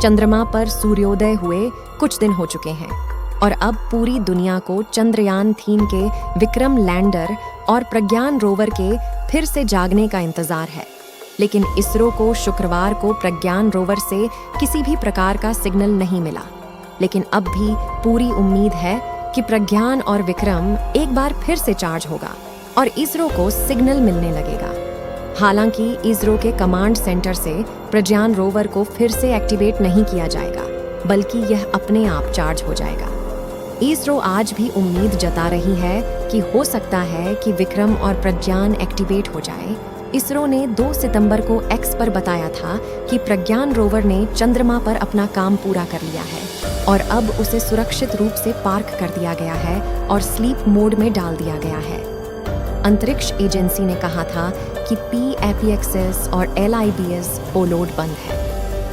चंद्रमा पर सूर्योदय हुए कुछ दिन हो चुके हैं और अब पूरी दुनिया को चंद्रयान-3 के विक्रम लैंडर और प्रज्ञान रोवर के फिर से जागने का इंतजार है। लेकिन इसरो को शुक्रवार को प्रज्ञान रोवर से किसी भी प्रकार का सिग्नल नहीं मिला। लेकिन अब भी पूरी उम्मीद है कि प्रज्ञान और विक्रम एक बार फिर से चार्ज होगा और इसरो को सिग्नल मिलने लगेगा। हालांकि इसरो के कमांड सेंटर से प्रज्ञान रोवर को फिर से एक्टिवेट नहीं किया जाएगा, बल्कि यह अपने आप चार्ज हो जाएगा। इसरो आज भी उम्मीद जता रही है कि हो सकता है कि विक्रम और प्रज्ञान एक्टिवेट हो जाए। इसरो ने 2 सितंबर को एक्स पर बताया था कि प्रज्ञान रोवर ने चंद्रमा पर अपना काम पूरा कर लिया है और अब उसे सुरक्षित रूप से पार्क कर दिया गया है और स्लीप मोड में डाल दिया गया है। अंतरिक्ष एजेंसी ने कहा था कि PAPXS और LIBS पोलोड बंद है।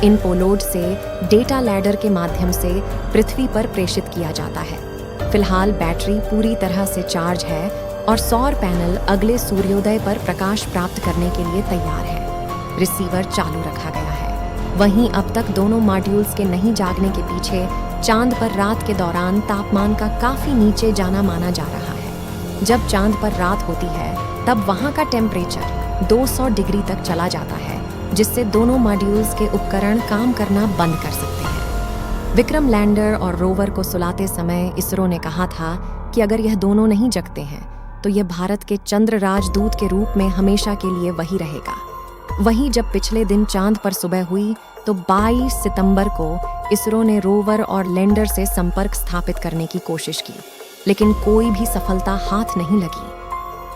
इन पोलोड से डेटा लैडर के माध्यम से पृथ्वी पर प्रेषित किया जाता है। फिलहाल बैटरी पूरी तरह से चार्ज है और सौर पैनल अगले सूर्योदय पर प्रकाश प्राप्त करने के लिए तैयार है। रिसीवर चालू रखा गया है। वहीं अब तक दोनों मॉड्यूल्स के नहीं जागने के पीछे चांद पर रात के दौरान तापमान का काफी नीचे जाना माना जा रहा है। जब चांद पर रात होती है तब वहां का टेम्परेचर 200 डिग्री तक चला जाता है, जिससे दोनों मॉड्यूल्स के उपकरण काम करना बंद कर सकते हैं। विक्रम लैंडर और रोवर को सुलाते समय इसरो ने कहा था कि अगर यह दोनों नहीं जगते हैं तो यह भारत के चंद्र राजदूत के रूप में हमेशा के लिए वही रहेगा। वहीं जब पिछले दिन चांद पर सुबह हुई तो 22 सितंबर को इसरो ने रोवर और लैंडर से संपर्क स्थापित करने की कोशिश की, लेकिन कोई भी सफलता हाथ नहीं लगी।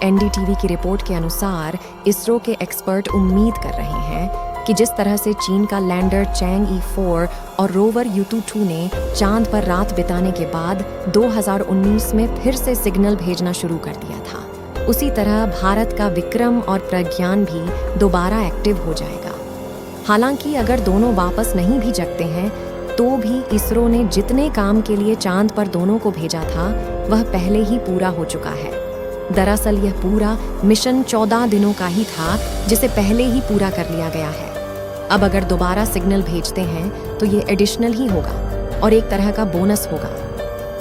NDTV की रिपोर्ट के अनुसार इसरो के एक्सपर्ट उम्मीद कर रहे हैं कि जिस तरह से चीन का लैंडर चैंग E4 और रोवर Yutu-2 ने चांद पर रात बिताने के बाद 2019 में फिर से सिग्नल भेजना शुरू कर दिया था, उसी तरह भारत का विक्रम और प्रज्ञान भी दोबारा एक्टिव हो जाएगा। हालांकि अगर दोनों वापस नहीं भी जगते हैं तो भी इसरो ने जितने काम के लिए चांद पर दोनों को भेजा था वह पहले ही पूरा हो चुका है। दरअसल यह पूरा मिशन 14 दिनों का ही था, जिसे पहले ही पूरा कर लिया गया है। अब अगर दोबारा सिग्नल भेजते हैं तो ये एडिशनल ही होगा और एक तरह का बोनस होगा।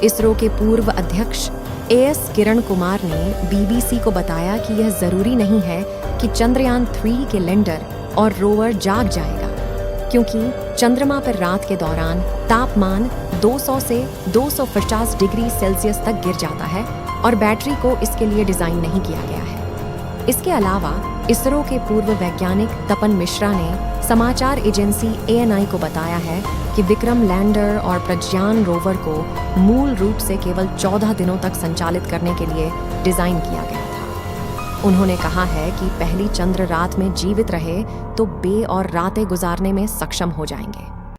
इसरो के पूर्व अध्यक्ष AS किरण कुमार ने BBC को बताया कि यह जरूरी नहीं है कि चंद्रयान-3 के लैंडर और रोवर जाग जाएगा, क्योंकि चंद्रमा पर रात के दौरान तापमान 200 से 250 डिग्री सेल्सियस तक गिर जाता है और बैटरी को इसके लिए डिजाइन नहीं किया गया है। इसके अलावा इसरो के पूर्व वैज्ञानिक तपन मिश्रा ने समाचार एजेंसी ANI को बताया है कि विक्रम लैंडर और प्रज्ञान रोवर को मूल रूप से केवल 14 दिनों तक संचालित करने के लिए डिजाइन किया गया था। उन्होंने कहा है कि पहली चंद्र रात में जीवित रहे तो बे और रातें गुजारने में सक्षम हो जाएंगे।